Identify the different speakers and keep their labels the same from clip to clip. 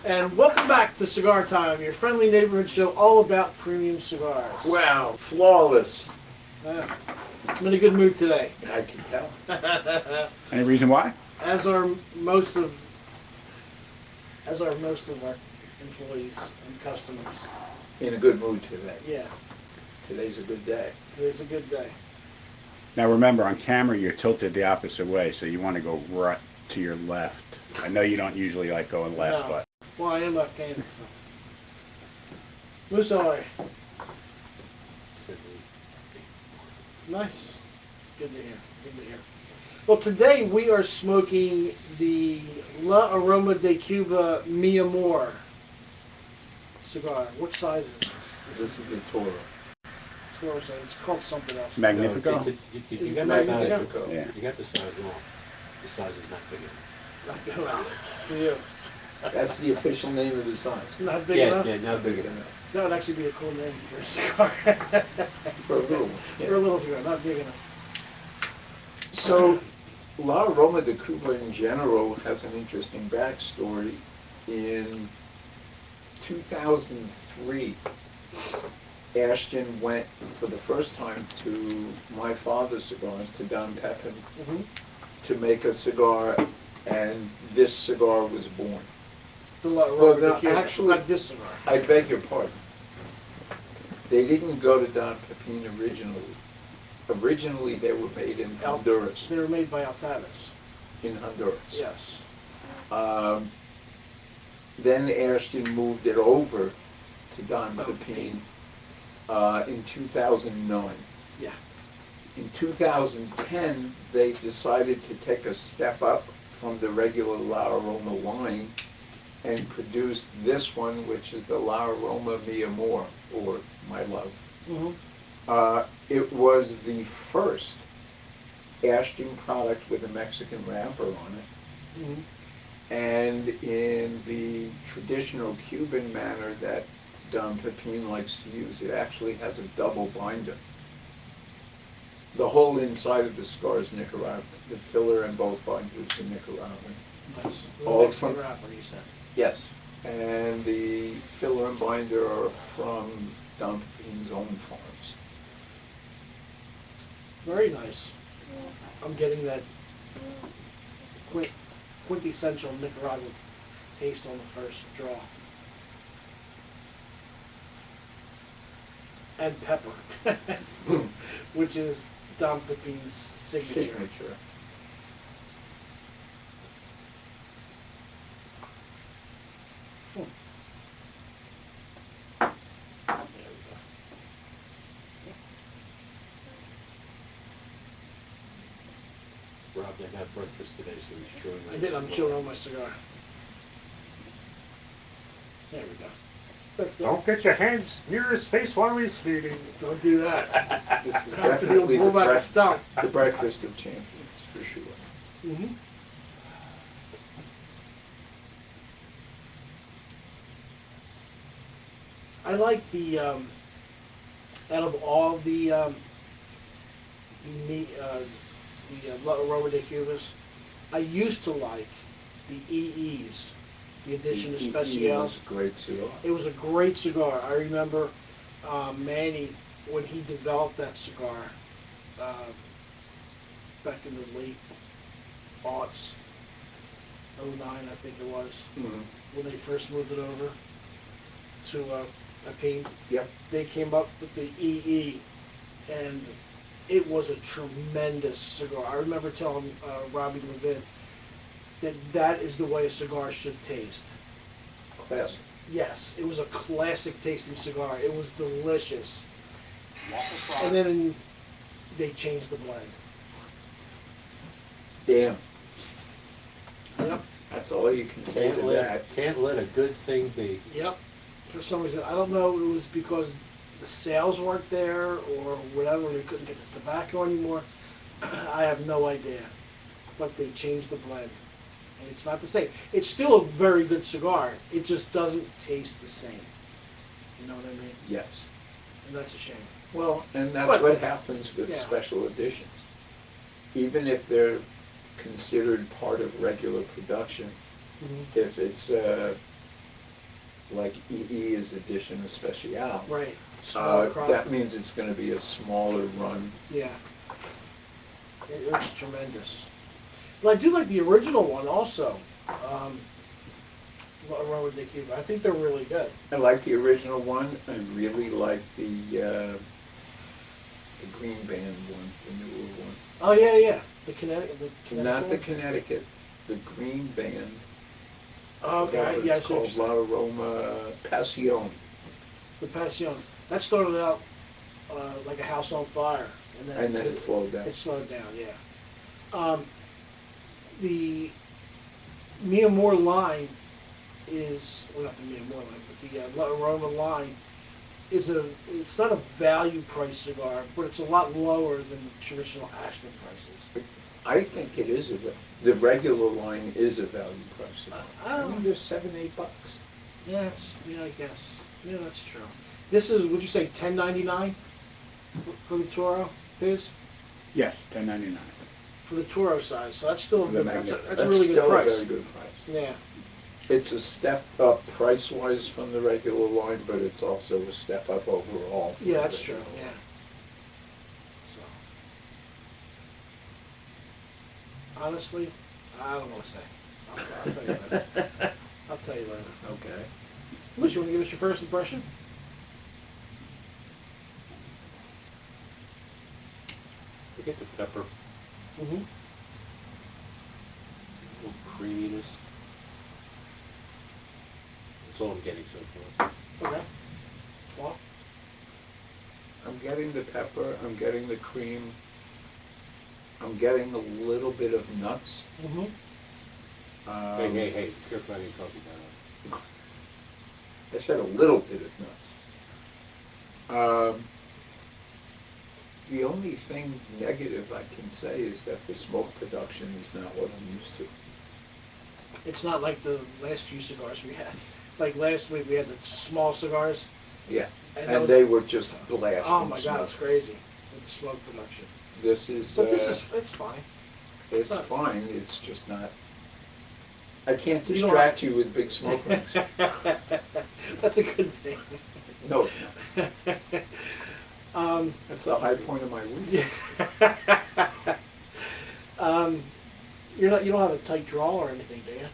Speaker 1: And welcome back to Cigar Time, your friendly neighborhood show all about premium cigars.
Speaker 2: Wow, flawless.
Speaker 1: I'm in a good mood today.
Speaker 2: I can tell.
Speaker 3: Any reason why?
Speaker 1: As are most of our employees and customers.
Speaker 2: In a good mood today.
Speaker 1: Yeah,
Speaker 2: Today's a good day.
Speaker 1: today's a good day.
Speaker 3: Now remember, on camera you're tilted the opposite way, so you want to go right to your left. I know you don't usually like going left,
Speaker 1: No.
Speaker 3: but
Speaker 1: Well, I am left-handed, so. Moose Ahoy. Nice. Good to hear. Good to hear. Well, today we are smoking the La Aroma de Cuba Mi Amor cigar. What size is this?
Speaker 2: This is the Toro.
Speaker 1: It's called something else.
Speaker 3: Magnifico.
Speaker 4: You
Speaker 1: Is it
Speaker 4: got the size.
Speaker 1: Magnifico?
Speaker 3: Yeah.
Speaker 4: You got the size wrong. The size is not big enough.
Speaker 1: Not good enough for you.
Speaker 2: That's the official name of the size.
Speaker 1: Not big
Speaker 4: Yeah,
Speaker 1: enough?
Speaker 4: yeah, not big enough.
Speaker 1: That would actually be a cool name for a cigar.
Speaker 2: For a little one.
Speaker 1: For a little cigar, not big enough.
Speaker 2: So, La Aroma de Cuba in general has an interesting backstory. In 2003, Ashton went for the first time to my father's cigars, to Don Pepin,
Speaker 1: Mm-hmm.
Speaker 2: to make a cigar, and this cigar was born.
Speaker 1: The La
Speaker 2: Well,
Speaker 1: Aroma
Speaker 2: no,
Speaker 1: de Cuba.
Speaker 2: actually-
Speaker 1: Not this cigar.
Speaker 2: I beg your pardon. They didn't go to Don Pepin originally. Originally, they were made in Honduras.
Speaker 1: They were made by Altavis.
Speaker 2: In Honduras.
Speaker 1: Yes.
Speaker 2: Then Ashton moved it over to Don
Speaker 1: Don
Speaker 2: Pepin in 2009.
Speaker 1: Yeah.
Speaker 2: In 2010, they decided to take a step up from the regular La Aroma line and produce this one, which is the La Aroma Mi Amor, or My Love.
Speaker 1: Mm-hmm.
Speaker 2: It was the first Ashton product with a Mexican wrapper on it.
Speaker 1: Mm-hmm.
Speaker 2: And in the traditional Cuban manner that Don Pepin likes to use, it actually has a double binder. The whole inside of the cigar is Nicaraguan. The filler and both binders are Nicaraguan.
Speaker 1: Nice.
Speaker 2: All
Speaker 1: Mexican
Speaker 2: from-
Speaker 1: wrapper, you said.
Speaker 2: Yes. And the filler and binder are from Don Pepin's own farms.
Speaker 1: Very nice. I'm getting that quintessential Nicaraguan taste on the first draw. And pepper, which is Don Pepin's signature.
Speaker 2: Signature.
Speaker 1: There we go.
Speaker 4: Rob didn't have breakfast today, so he's chewing.
Speaker 1: I did. I'm chewing on my cigar. There we go.
Speaker 5: Don't get your hands near his face while he's feeding.
Speaker 1: Don't do that.
Speaker 2: This is
Speaker 1: I have to do
Speaker 2: definitely
Speaker 1: a pullback of stout.
Speaker 2: the breakfast of champions, for sure.
Speaker 1: Mm-hmm. I like the out of all the La Aroma de Cubas, I used to like the EEs, the Edition
Speaker 2: The EE
Speaker 1: Especial.
Speaker 2: was a great cigar.
Speaker 1: It was a great cigar. I remember Manny, when he developed that cigar back in the late aughts, 09 I think it was,
Speaker 2: Mhm.
Speaker 1: when they first moved it over to Pepin.
Speaker 2: Yep.
Speaker 1: They came up with the EE, and it was a tremendous cigar. I remember telling Robbie Levin that that is the way a cigar should taste.
Speaker 2: Classic.
Speaker 1: Yes, it was a classic tasting cigar. It was delicious. And then they changed the blend.
Speaker 2: Damn.
Speaker 1: Yep,
Speaker 2: That's all you can say to that.
Speaker 4: Can't let a good thing be.
Speaker 1: yep. For some reason, I don't know, it was because the sales weren't there or whatever, they couldn't get the tobacco anymore. I have no idea. But they changed the blend. And it's not the same. It's still a very good cigar. It just doesn't taste the same. You know what I mean?
Speaker 2: Yes.
Speaker 1: And that's a shame.
Speaker 2: Well, and that's
Speaker 1: But-
Speaker 2: what happens with
Speaker 1: yeah.
Speaker 2: special editions. Even if they're considered part of regular production, if it's like EE is edition especial.
Speaker 1: Right. Smaller crop.
Speaker 2: That means it's gonna be a smaller run.
Speaker 1: Yeah. It's tremendous. But I do like the original one also. Aroma de Cuba. I think they're really good.
Speaker 2: I like the original one. I really like the Green Band one, the newer one.
Speaker 1: Oh yeah, yeah. The Connecticut.
Speaker 2: Not the
Speaker 1: one?
Speaker 2: Connecticut, the Green Band.
Speaker 1: Oh, okay. Yeah, I
Speaker 2: It's
Speaker 1: see what
Speaker 2: called
Speaker 1: you're
Speaker 2: La
Speaker 1: saying.
Speaker 2: Aroma Passion.
Speaker 1: The Passion. That started out like a house on fire,
Speaker 2: And then it slowed down.
Speaker 1: It slowed down, yeah. The Mi Amor line is, well, not the Mi Amor line, but the La Aroma line is it's not a value price cigar, but it's a lot lower than the traditional Ashton prices.
Speaker 2: I think it is the regular line is a value price.
Speaker 1: I don't know.
Speaker 2: They're $7-8.
Speaker 1: Yeah, I guess. Yeah, that's true. This is, would you say $10.99 for the Toro? His?
Speaker 3: Yes, $10.99.
Speaker 1: For the Toro size, so that's still a
Speaker 3: For the
Speaker 1: good, that's
Speaker 3: magnet.
Speaker 1: a really good
Speaker 2: still
Speaker 1: price.
Speaker 2: a very good price.
Speaker 1: Yeah.
Speaker 2: It's a step up price-wise from the regular line, but it's also a step up overall. from
Speaker 1: Yeah,
Speaker 2: the
Speaker 1: that's true.
Speaker 2: regular
Speaker 1: Yeah.
Speaker 2: line.
Speaker 1: So, honestly, I don't want to say. I'll tell you later. I'll tell you later.
Speaker 2: Okay.
Speaker 1: Lucy, you want to give us your first impression?
Speaker 4: I get the pepper,
Speaker 1: Mm-hmm.
Speaker 4: a little creaminess. That's all I'm getting so far.
Speaker 1: Okay. Well,
Speaker 2: I'm getting the pepper, I'm getting the cream, I'm getting a little bit of nuts.
Speaker 1: mm-hmm.
Speaker 4: Hey, careful how you talk about
Speaker 2: I said a little bit of nuts. The only thing negative I can say is that the smoke production is not what I'm used to.
Speaker 1: It's not like the last few cigars we had. Like last week, we had the small cigars.
Speaker 2: Yeah,
Speaker 1: that
Speaker 2: and
Speaker 1: was-
Speaker 2: they were just blasting
Speaker 1: Oh my God,
Speaker 2: smoke.
Speaker 1: it's crazy with the smoke production.
Speaker 2: This is,
Speaker 1: But it's fine.
Speaker 2: it's
Speaker 1: not-
Speaker 2: fine, it's just not, I can't
Speaker 1: You don't
Speaker 2: distract you with big smoke rings.
Speaker 1: That's a good thing.
Speaker 2: No, it's not.
Speaker 1: Um,
Speaker 2: That's the high point of my week.
Speaker 1: yeah. You don't have a tight draw or anything, do you?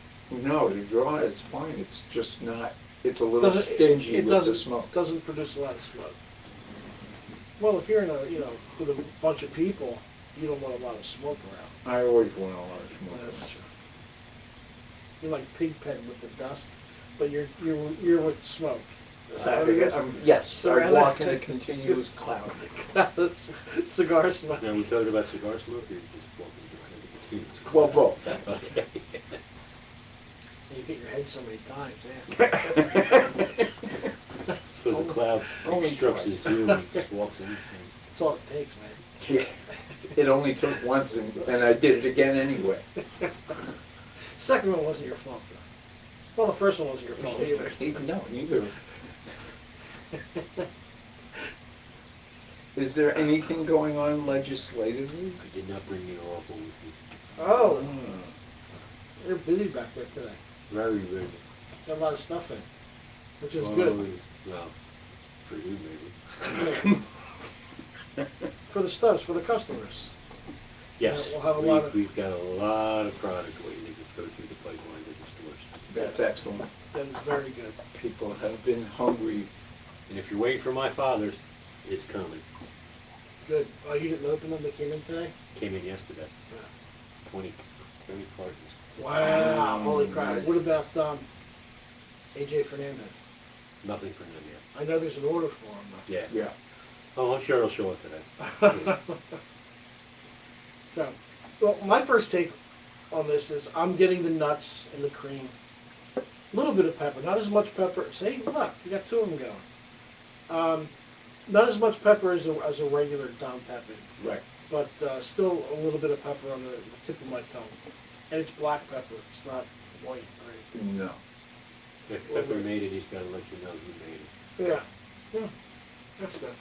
Speaker 2: No, the draw is fine, it's just not, it's a little
Speaker 1: Doesn't-
Speaker 2: stingy
Speaker 1: it
Speaker 2: with the
Speaker 1: doesn't-
Speaker 2: smoke.
Speaker 1: Doesn't produce a lot of smoke. Well, if you're in with a bunch of people, you don't want a lot of smoke around.
Speaker 2: I always want a lot of
Speaker 1: Well,
Speaker 2: smoke.
Speaker 1: that's true. You're like Pigpen with the dust, but you're with smoke. Is that what it is?
Speaker 2: Yes, I
Speaker 1: Surrounded-
Speaker 2: walk in a continuous cloud.
Speaker 1: That's cigar smoke.
Speaker 4: Now, we talking about cigar smoke, or you just walking behind the teams?
Speaker 2: Well, both.
Speaker 4: Okay.
Speaker 1: You get your head so many times, yeah.
Speaker 4: Because the cloud
Speaker 2: Only
Speaker 4: obstructs
Speaker 2: twice.
Speaker 4: his view, and he just walks in.
Speaker 1: That's all it takes, man.
Speaker 2: Yeah. It only took once and I did it again anyway.
Speaker 1: Second one wasn't your fault, though. Well, the first one wasn't your fault either.
Speaker 2: No, neither. Is there anything going on legislatively?
Speaker 4: I did not bring the oracle with me.
Speaker 1: Oh, they're busy back there today.
Speaker 4: Very busy.
Speaker 1: Got a lot of stuff in, which is
Speaker 4: Well,
Speaker 1: good.
Speaker 4: Well, for you maybe.
Speaker 1: For the stuffs, for the customers.
Speaker 4: Yes,
Speaker 1: we'll have a lot of-
Speaker 4: we've got a lot of product waiting to go through the pipeline to the stores.
Speaker 2: That's excellent.
Speaker 1: That is very good.
Speaker 2: People have been hungry.
Speaker 4: And if you're waiting for my father's, it's coming.
Speaker 1: Good. Oh, you didn't open them? They came in today?
Speaker 4: Came in yesterday. 20 cartons.
Speaker 1: Wow, holy crap.
Speaker 2: nice.
Speaker 1: What about AJ Fernandez?
Speaker 4: Nothing from them yet.
Speaker 1: I know there's an order for him, though.
Speaker 4: Yeah.
Speaker 2: Yeah.
Speaker 4: Oh, I'm sure it'll show up today.
Speaker 1: So, well, my first take on this is I'm getting the nuts and the cream. A little bit of pepper, not as much pepper. See, look, you got two of them going. Not as much pepper as a regular Dom Pepper,
Speaker 2: Right.
Speaker 1: but still a little bit of pepper on the tip of my tongue. And it's black pepper, it's not white, right?
Speaker 2: No.
Speaker 4: If Pepper made it, he's got to let you know who made it.
Speaker 1: Yeah, that's good.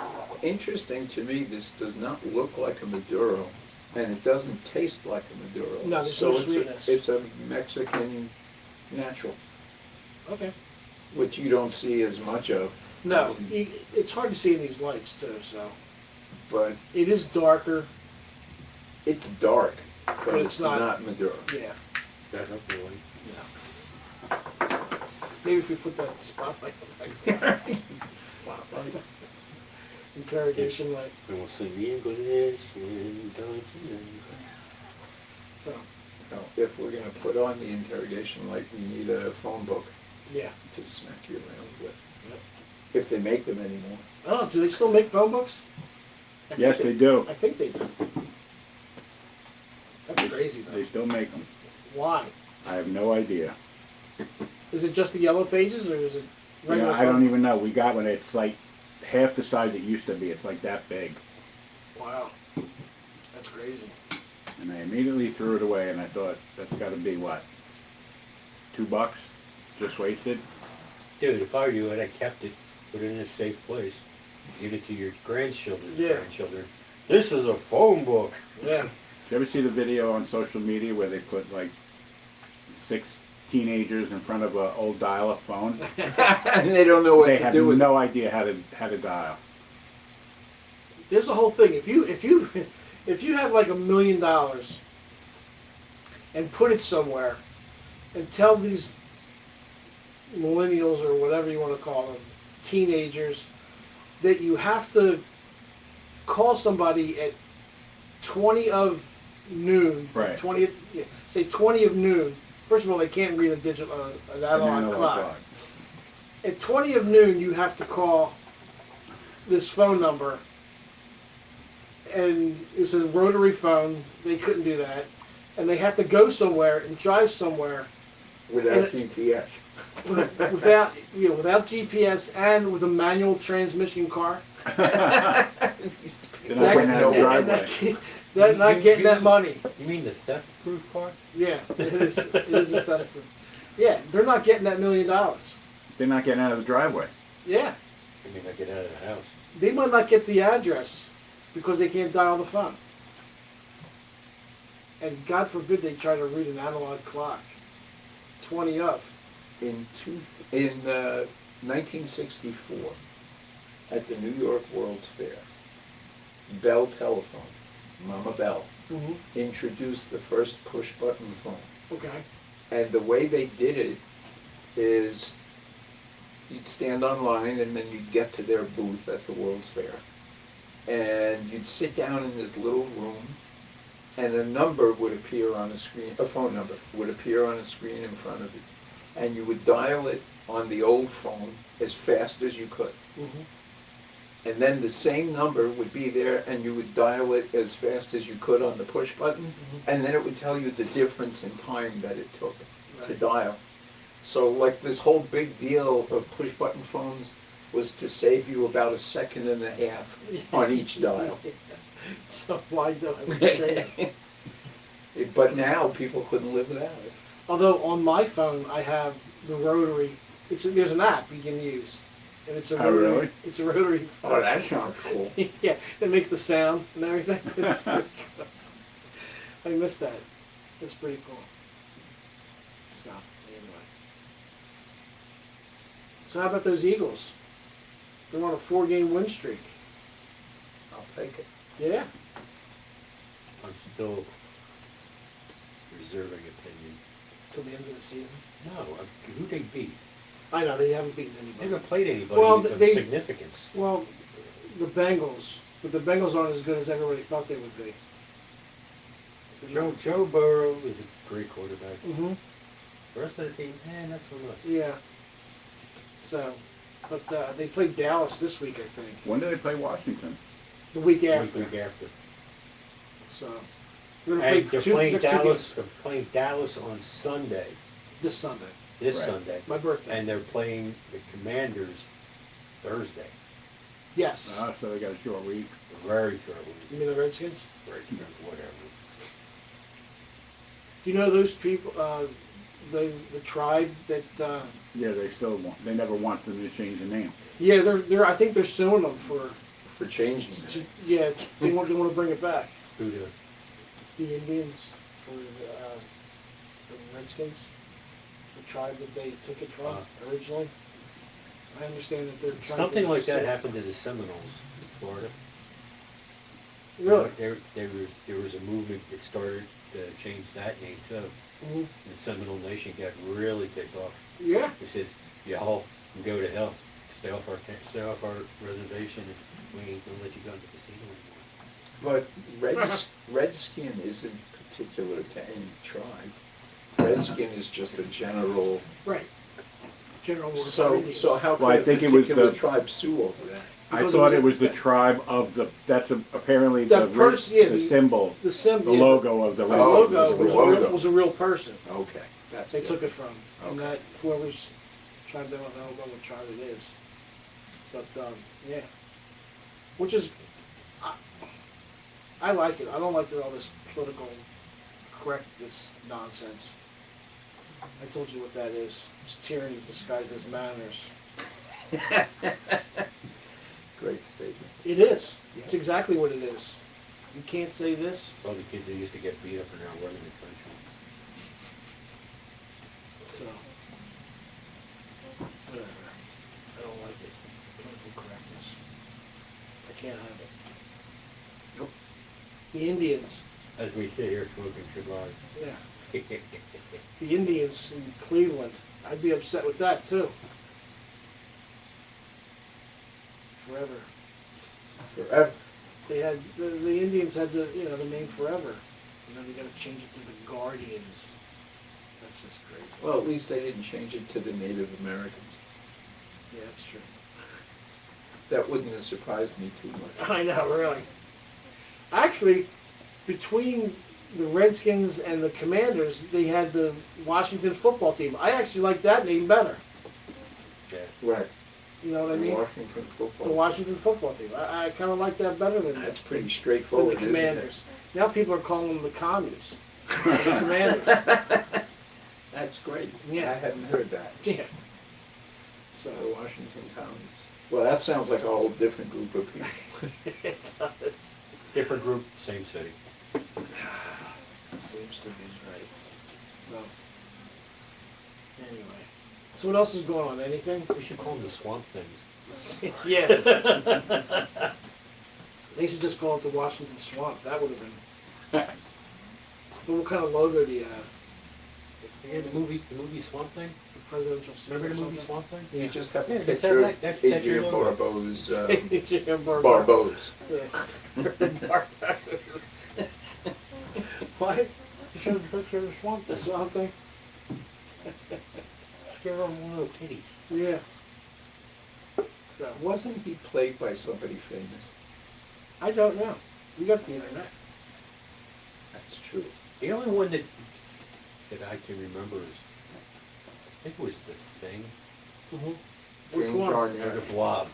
Speaker 2: Interesting to me, this does not look like a Maduro, and it doesn't taste like a Maduro.
Speaker 1: No, there's
Speaker 2: so
Speaker 1: no
Speaker 2: it's
Speaker 1: sweetness.
Speaker 2: it's a Mexican natural.
Speaker 1: Okay.
Speaker 2: which you don't see as much of.
Speaker 1: No, it's hard to see in these lights too, so.
Speaker 2: But
Speaker 1: It is darker,
Speaker 2: it's dark, but
Speaker 1: But it's
Speaker 2: it's
Speaker 1: not-
Speaker 2: not Maduro.
Speaker 1: yeah.
Speaker 4: That up the light.
Speaker 1: Yeah. Maybe if we put that spotlight back there. Interrogation light.
Speaker 4: And we'll sing the English and don't you know.
Speaker 1: So,
Speaker 2: No, if we're gonna put on the interrogation light, we need a phone book
Speaker 1: yeah.
Speaker 2: to smack you around with.
Speaker 1: Yep.
Speaker 2: If they make them anymore.
Speaker 1: Oh, do they still make phone books? I think
Speaker 3: Yes, they do.
Speaker 1: I think they do. That's crazy
Speaker 3: They
Speaker 1: though.
Speaker 3: still make them.
Speaker 1: Why?
Speaker 3: I have no idea.
Speaker 1: Is it just the yellow pages or is it
Speaker 3: You
Speaker 1: regular?
Speaker 3: know, I don't
Speaker 1: phone?
Speaker 3: even know. We got one. It's like half the size it used to be. It's like that big.
Speaker 1: Wow. That's crazy.
Speaker 3: And I immediately threw it away, and I thought, that's got to be what? $2? Just wasted?
Speaker 4: Dude, if I were you, I'd have kept it, put it in a safe place. Give it to your grandchildren's
Speaker 1: Yeah.
Speaker 4: grandchildren. This is a phone book.
Speaker 1: Yeah.
Speaker 3: Did you ever see the video on social media where they put like 6 teenagers in front of an old dial-up phone?
Speaker 2: And they don't know what
Speaker 3: They
Speaker 2: to
Speaker 3: have
Speaker 2: do with it.
Speaker 3: no idea how to dial.
Speaker 1: There's a whole thing. If you have like $1 million and put it somewhere and tell these millennials or whatever you want to call them, teenagers, that you have to call somebody at 20 of noon,
Speaker 3: Right.
Speaker 1: 20, yeah, say 20 of noon. First of all, they can't read a digital, an
Speaker 3: An
Speaker 1: analog
Speaker 3: analog
Speaker 1: clock. At 20 of noon, you have to call this phone number, and it's a rotary phone. They couldn't do that, and they have to go somewhere and drive somewhere
Speaker 2: Without
Speaker 1: And-
Speaker 2: GPS.
Speaker 1: without without GPS and with a manual transmission car.
Speaker 3: They're not
Speaker 1: That-
Speaker 3: getting out of the
Speaker 1: and
Speaker 3: driveway.
Speaker 1: they're not getting that money.
Speaker 4: You mean the theft-proof car?
Speaker 1: Yeah, it is. It is a theft. Yeah, they're not getting that $1 million.
Speaker 3: They're not getting out of the driveway.
Speaker 1: Yeah,
Speaker 4: You mean I get out of the house?
Speaker 1: they might not get the address because they can't dial the phone. And God forbid they try to read an analog clock. 20 of.
Speaker 2: In 1964, at the New York World's Fair, Bell Telephone, Mama Bell,
Speaker 1: Mm-hmm.
Speaker 2: introduced the first push-button phone.
Speaker 1: Okay.
Speaker 2: And the way they did it is you'd stand online and then you'd get to their booth at the World's Fair. And you'd sit down in this little room and a number would appear on a screen, a phone number would appear on a screen in front of you. And you would dial it on the old phone as fast as you could.
Speaker 1: Mm-hmm.
Speaker 2: And then the same number would be there and you would dial it as fast as you could on the push button.
Speaker 1: Mm-hmm.
Speaker 2: And then it would tell you the difference in time that it took to
Speaker 1: Right.
Speaker 2: dial. So like this whole big deal of push button phones was to save you about 1.5 seconds on each dial.
Speaker 1: So why don't I trade?
Speaker 2: But now people couldn't live without it.
Speaker 1: Although on my phone I have the rotary. There's an app you can use, and it's a
Speaker 3: Oh,
Speaker 1: rotary.
Speaker 3: really?
Speaker 1: It's a rotary.
Speaker 2: Oh, that sounds cool.
Speaker 1: Yeah, it makes the sound and everything. It's pretty cool. I missed that. It's pretty cool. So anyway. So how about those Eagles? They're on a 4-game win streak.
Speaker 2: I'll take it.
Speaker 1: Yeah.
Speaker 4: I'm still reserving opinion.
Speaker 1: Till the end of the season.
Speaker 4: No, who they beat?
Speaker 1: I know they haven't beaten
Speaker 4: They
Speaker 1: anybody.
Speaker 4: haven't played anybody
Speaker 1: Well,
Speaker 4: of
Speaker 1: they-
Speaker 4: significance.
Speaker 1: Well, the Bengals, but the Bengals aren't as good as everybody thought they would be.
Speaker 4: Joe Burrow is a great quarterback.
Speaker 1: Mm-hmm.
Speaker 4: The rest of the team, not so much.
Speaker 1: Yeah. So, but they played Dallas this week, I think.
Speaker 3: When do they play Washington?
Speaker 1: The week after.
Speaker 4: Week after.
Speaker 1: So, we're gonna
Speaker 4: And they're
Speaker 1: play
Speaker 4: playing
Speaker 1: next 2
Speaker 4: Dallas.
Speaker 1: games
Speaker 4: They're playing Dallas on Sunday,
Speaker 1: this Sunday.
Speaker 4: this
Speaker 3: Right.
Speaker 4: Sunday,
Speaker 1: My birthday.
Speaker 4: and they're playing the Commanders Thursday.
Speaker 1: Yes.
Speaker 3: So they got a short week.
Speaker 4: Very short
Speaker 1: You
Speaker 4: week.
Speaker 1: mean the Redskins?
Speaker 4: Very short, whatever.
Speaker 1: Do you know those people? The tribe that.
Speaker 3: Yeah, they still want. They never want them to change the name.
Speaker 1: Yeah, they're. I think they're suing them for.
Speaker 2: For changing it.
Speaker 1: Yeah, they want to bring it back.
Speaker 4: Who do?
Speaker 1: The Indians for the Redskins, the tribe that they took it from originally. I understand that they're trying
Speaker 4: Something
Speaker 1: to
Speaker 4: like that
Speaker 1: save-
Speaker 4: happened to the Seminoles in Florida.
Speaker 1: Really?
Speaker 4: There was a movement that started to change that name too.
Speaker 1: Mhm.
Speaker 4: The Seminole Nation got really ticked off.
Speaker 1: Yeah.
Speaker 4: It says, y'all can go to hell. Stay off our reservation, and we ain't gonna let you go to the casino anymore.
Speaker 2: But redskin isn't particular to any tribe. Redskin is just a general.
Speaker 1: Right. General word for
Speaker 2: So
Speaker 1: Indians.
Speaker 2: how
Speaker 3: Well, I
Speaker 2: could a
Speaker 3: think it was
Speaker 2: particular
Speaker 3: the-
Speaker 2: tribe sue over that?
Speaker 3: I
Speaker 1: Because
Speaker 3: thought
Speaker 1: it
Speaker 3: it
Speaker 1: was
Speaker 3: was the
Speaker 1: a-
Speaker 3: tribe of the, that's apparently
Speaker 1: That person, yeah,
Speaker 3: the symbol,
Speaker 1: the symbol,
Speaker 3: the
Speaker 1: yeah,
Speaker 3: logo of the
Speaker 1: the
Speaker 2: Oh,
Speaker 1: logo
Speaker 2: it was
Speaker 1: was,
Speaker 2: the
Speaker 1: a real,
Speaker 2: logo.
Speaker 1: was a real person.
Speaker 2: Okay, that's
Speaker 1: They took
Speaker 2: different.
Speaker 1: it from, and
Speaker 2: Okay.
Speaker 1: that whoever's tribe, I don't know what tribe it is, but yeah, which is, I like it. I don't like all this political correctness nonsense. I told you what that is. It's tyranny disguised as manners.
Speaker 2: Great statement.
Speaker 1: It is.
Speaker 2: Yeah.
Speaker 1: It's exactly what it is. You can't say this.
Speaker 4: All the kids that used to get beat up are now running the country.
Speaker 1: So, whatever. I don't like it. Political correctness. I can't have it.
Speaker 2: Nope.
Speaker 1: The Indians,
Speaker 4: As we sit here smoking cigars.
Speaker 1: yeah. The Indians in Cleveland, I'd be upset with that too. Forever.
Speaker 2: Forever.
Speaker 1: They had the Indians had the the name Forever, and then they got to change it to the Guardians. That's just crazy.
Speaker 2: Well, at least they didn't change it to the Native Americans.
Speaker 1: Yeah, that's true.
Speaker 2: That wouldn't have surprised me too much.
Speaker 1: I know, really. Actually, between the Redskins and the Commanders, they had the Washington football team. I actually like that name better.
Speaker 4: Yeah.
Speaker 2: Right.
Speaker 1: You know what I
Speaker 2: The
Speaker 1: mean?
Speaker 2: Washington football.
Speaker 1: The Washington football team. I kind of like that better than
Speaker 2: That's pretty
Speaker 1: than
Speaker 2: straightforward,
Speaker 1: the
Speaker 2: isn't it?
Speaker 1: Commanders. Now people are calling them the commies. The Commanders.
Speaker 2: That's great.
Speaker 1: Yeah.
Speaker 2: I hadn't heard that.
Speaker 1: Yeah. So
Speaker 2: The Washington Counties. Well, that sounds like a whole different group of people.
Speaker 1: it does.
Speaker 4: Different group, same city.
Speaker 1: Seems to be right. So anyway, so what else is going on? Anything?
Speaker 4: We should call them the Swamp Things.
Speaker 1: Yeah. They should just call it the Washington Swamp. That would have been. But what kind of logo do you have?
Speaker 4: Yeah, the movie Swamp Thing.
Speaker 1: The presidential suit
Speaker 4: Remember
Speaker 1: or
Speaker 4: the movie
Speaker 1: something?
Speaker 4: Swamp Thing?
Speaker 2: You just have
Speaker 4: Yeah,
Speaker 2: a
Speaker 4: just have
Speaker 2: picture
Speaker 4: that.
Speaker 2: of
Speaker 4: That's your
Speaker 2: Adrian
Speaker 4: logo.
Speaker 2: Barbeau's,
Speaker 1: Yeah,
Speaker 2: Barbeau's.
Speaker 1: Yeah. What?
Speaker 4: You showed the picture of the Swamp
Speaker 1: The
Speaker 4: Thing.
Speaker 1: Swamp Thing?
Speaker 4: Scare them little kitties.
Speaker 1: Yeah. So,
Speaker 2: Wasn't he played by somebody famous?
Speaker 1: I don't know. We got the internet.
Speaker 2: That's true.
Speaker 4: The only one that I can remember is, I think it was The Thing,
Speaker 1: Mm-hmm. Which
Speaker 2: James
Speaker 1: one?
Speaker 4: or
Speaker 2: Arnett.
Speaker 4: The Blob.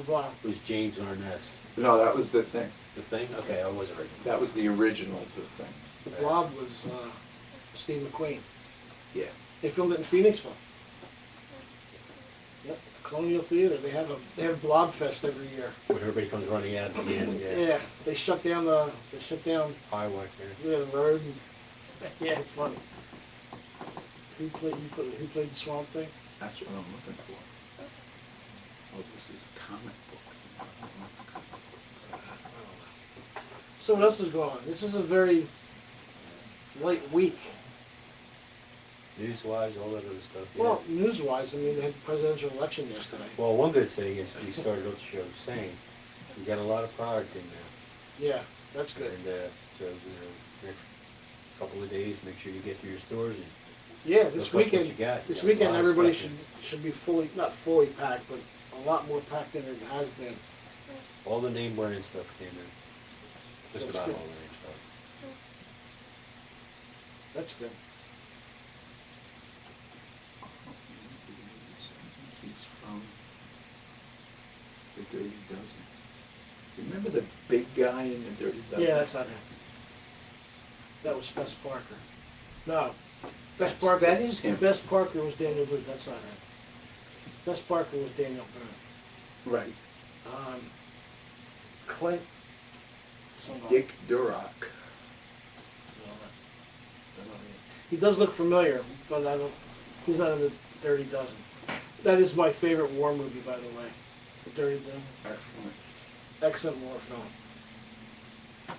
Speaker 1: Wow.
Speaker 4: It was James Arness.
Speaker 2: No, that was The Thing.
Speaker 4: The Thing? Okay, I wasn't right.
Speaker 2: That was the original The Thing.
Speaker 1: The Blob was Steve McQueen.
Speaker 2: Yeah.
Speaker 1: They filmed it in Phoenixville. Yep, Colonial Theater. They have Blob Fest every year.
Speaker 4: When everybody comes running out at the end, yeah.
Speaker 1: Yeah, they shut down
Speaker 4: Highway there.
Speaker 1: the road. And, yeah, it's funny. Who played the Swamp Thing?
Speaker 2: That's what I'm looking for. Oh, this is a comic book.
Speaker 1: So what else is going on? This is a very light week.
Speaker 4: News-wise, all that other stuff. Yeah.
Speaker 1: Well, news-wise, I mean, they had the presidential election yesterday.
Speaker 4: Well, one good thing is we started out the show saying we got a lot of product in there.
Speaker 1: Yeah, that's good.
Speaker 4: And so, next couple of days, make sure you get to your stores and
Speaker 1: Yeah, this
Speaker 4: look up what
Speaker 1: weekend.
Speaker 4: you got.
Speaker 1: This
Speaker 4: You got a
Speaker 1: weekend,
Speaker 4: lot of
Speaker 1: everybody
Speaker 4: stuff
Speaker 1: should be not fully packed, but a lot more packed than it has been.
Speaker 4: in. All the name brand stuff came in. Just
Speaker 1: That's
Speaker 4: about
Speaker 1: good.
Speaker 4: all the name stuff.
Speaker 1: That's good.
Speaker 2: He's from The Dirty Dozen. Remember the big guy in The Dirty Dozen?
Speaker 1: Yeah, that's not him. That was Fess Parker. No, Fess
Speaker 2: That's-
Speaker 1: Parker.
Speaker 2: that is him.
Speaker 1: Fess Parker was Daniel Boone. That's not him. Fess Parker was Daniel Boone.
Speaker 2: Right.
Speaker 1: Clint. Somebody.
Speaker 2: Dick Durock.
Speaker 1: No, I don't know. He does look familiar, but I don't. He's not in The Dirty Dozen. That is my favorite war movie, by the way. The Dirty Dozen.
Speaker 2: Excellent.
Speaker 1: Excellent war film.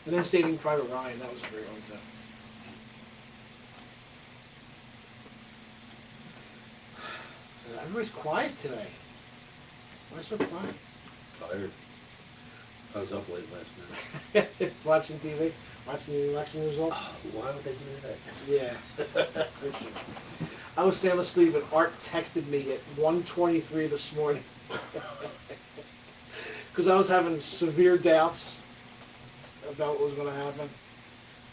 Speaker 1: And then Saving Private Ryan, that was a great one too. So everybody's quiet today. Why so quiet?
Speaker 4: Tired. I was up late last night.
Speaker 1: Watching TV? Watching the election results?
Speaker 4: Why would they do that?
Speaker 1: Yeah. For sure. I was sound asleep and Art texted me at 1:23 this morning. Because I was having severe doubts about what was going to happen.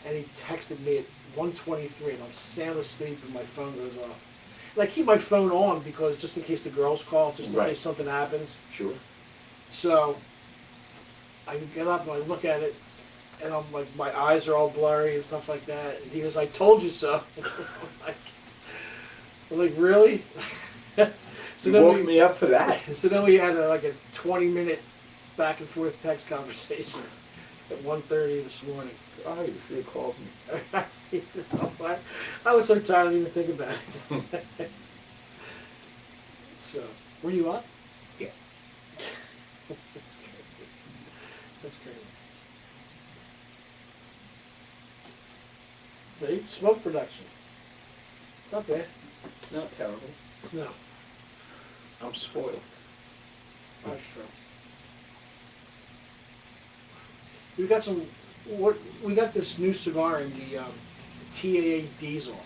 Speaker 1: And he texted me at 1:23 and I'm sound asleep and my phone goes off. And I keep my phone on because just in case the girls call, just in
Speaker 2: Right.
Speaker 1: case something happens.
Speaker 2: Sure.
Speaker 1: So I get up and I look at it and I'm like, my eyes are all blurry and stuff like that. And he goes, I told you so. I'm like, really? So
Speaker 2: You
Speaker 1: then
Speaker 2: woke me up for that.
Speaker 1: So then we had like a 20-minute back and forth text conversation at 1:30 this morning.
Speaker 2: Oh, you should have called me.
Speaker 1: You know, I was so tired I didn't even think about it. So, were you up?
Speaker 2: Yeah.
Speaker 1: That's crazy. That's crazy. See, smoke production. Not bad.
Speaker 2: It's not terrible.
Speaker 1: No,
Speaker 2: I'm spoiled.
Speaker 1: that's true. We got some. We got this new cigar in the TAA Diesel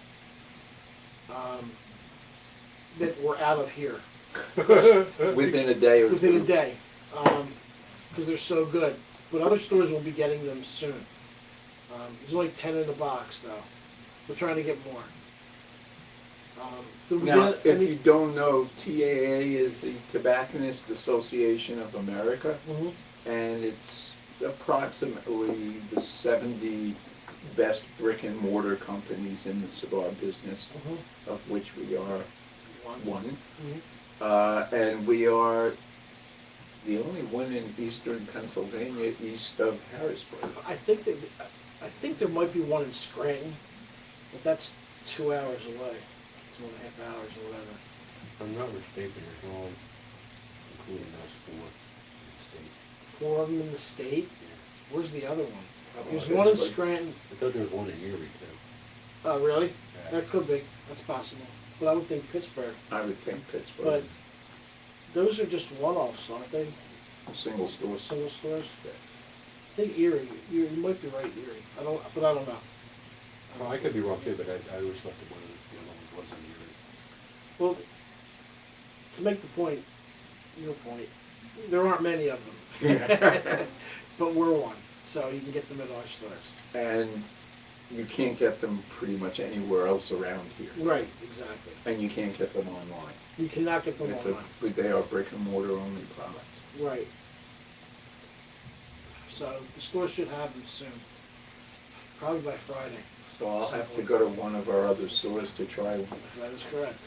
Speaker 1: that we're out of here
Speaker 2: Within a day or
Speaker 1: within
Speaker 2: two.
Speaker 1: a day because they're so good. But other stores will be getting them soon. There's only 10 in the box though. We're trying to get more. Did we
Speaker 2: Now,
Speaker 1: get
Speaker 2: if
Speaker 1: any-
Speaker 2: you don't know, TAA is the Tobacconist Association of America,
Speaker 1: Mhm.
Speaker 2: and it's approximately the 70 best brick and mortar companies in the cigar business,
Speaker 1: Mhm.
Speaker 2: of which we are one.
Speaker 1: Mhm.
Speaker 2: And we are the only one in eastern Pennsylvania, east of Harrisburg.
Speaker 1: I think there might be one in Scranton, but that's 2 hours away, 2.5 hours or whatever.
Speaker 4: If I'm not mistaken, there's all, including us four in the state.
Speaker 1: 4 of them in the state.
Speaker 4: Yeah.
Speaker 1: Where's the other one?
Speaker 2: Oh,
Speaker 1: There's one in
Speaker 2: Harrisburg.
Speaker 1: Scranton.
Speaker 4: I thought there was one in Erie too.
Speaker 1: Oh, really?
Speaker 4: Yeah.
Speaker 1: That could be. That's possible. But I would think Pittsburgh.
Speaker 2: I would think Pittsburgh.
Speaker 1: But those are just one-offs, aren't they?
Speaker 2: Single stores.
Speaker 1: Single stores. I think Erie. You might be right, Erie. I don't know.
Speaker 4: Oh, I could be wrong too, but I always thought that one of the other ones was in Erie.
Speaker 1: Well, to make the point, your point, there aren't many of them, but we're one, so you can get them at our stores.
Speaker 2: And you can't get them pretty much anywhere else around here.
Speaker 1: Right, exactly.
Speaker 2: And you can't get them online.
Speaker 1: You cannot get them
Speaker 2: It's
Speaker 1: online.
Speaker 2: but they are brick and mortar only products.
Speaker 1: Right. So the store should have them soon, probably by Friday.
Speaker 2: So I'll have to go to one of our other stores to try one.
Speaker 1: That is correct.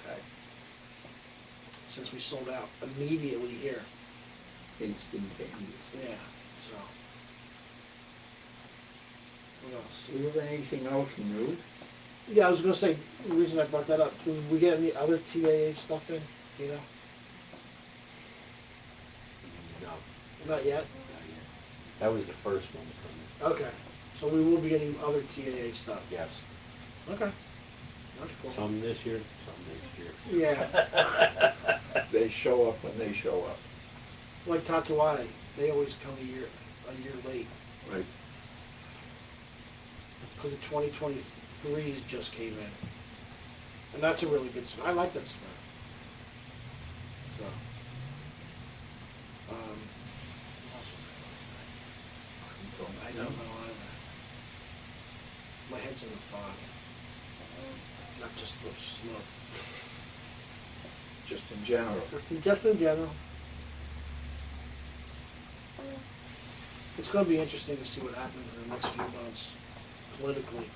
Speaker 2: Okay.
Speaker 1: Since we sold out immediately here.
Speaker 2: Instantaneous.
Speaker 1: Yeah. So. What else?
Speaker 2: Do you have anything else new?
Speaker 1: Yeah, I was gonna say, the reason I brought that up, did we get any other TAA stuff in, you know?
Speaker 4: No,
Speaker 1: Not yet?
Speaker 4: not yet. That was the first one from
Speaker 1: Okay, so we will be getting other TAA stuff?
Speaker 4: Yes.
Speaker 1: Okay. That's cool.
Speaker 4: Some this year, some next year.
Speaker 1: Yeah,
Speaker 2: They show up when they show up.
Speaker 1: like Tatuate, they always come a year late,
Speaker 2: Right.
Speaker 1: because the 2023s just came in. And that's a really good cigar, I like that cigar. So. What else was I don't know either. My head's in the fog. Not just the smoke.
Speaker 2: Just in general.
Speaker 1: Just in general. It's going to be interesting to see what happens in the next few months, politically.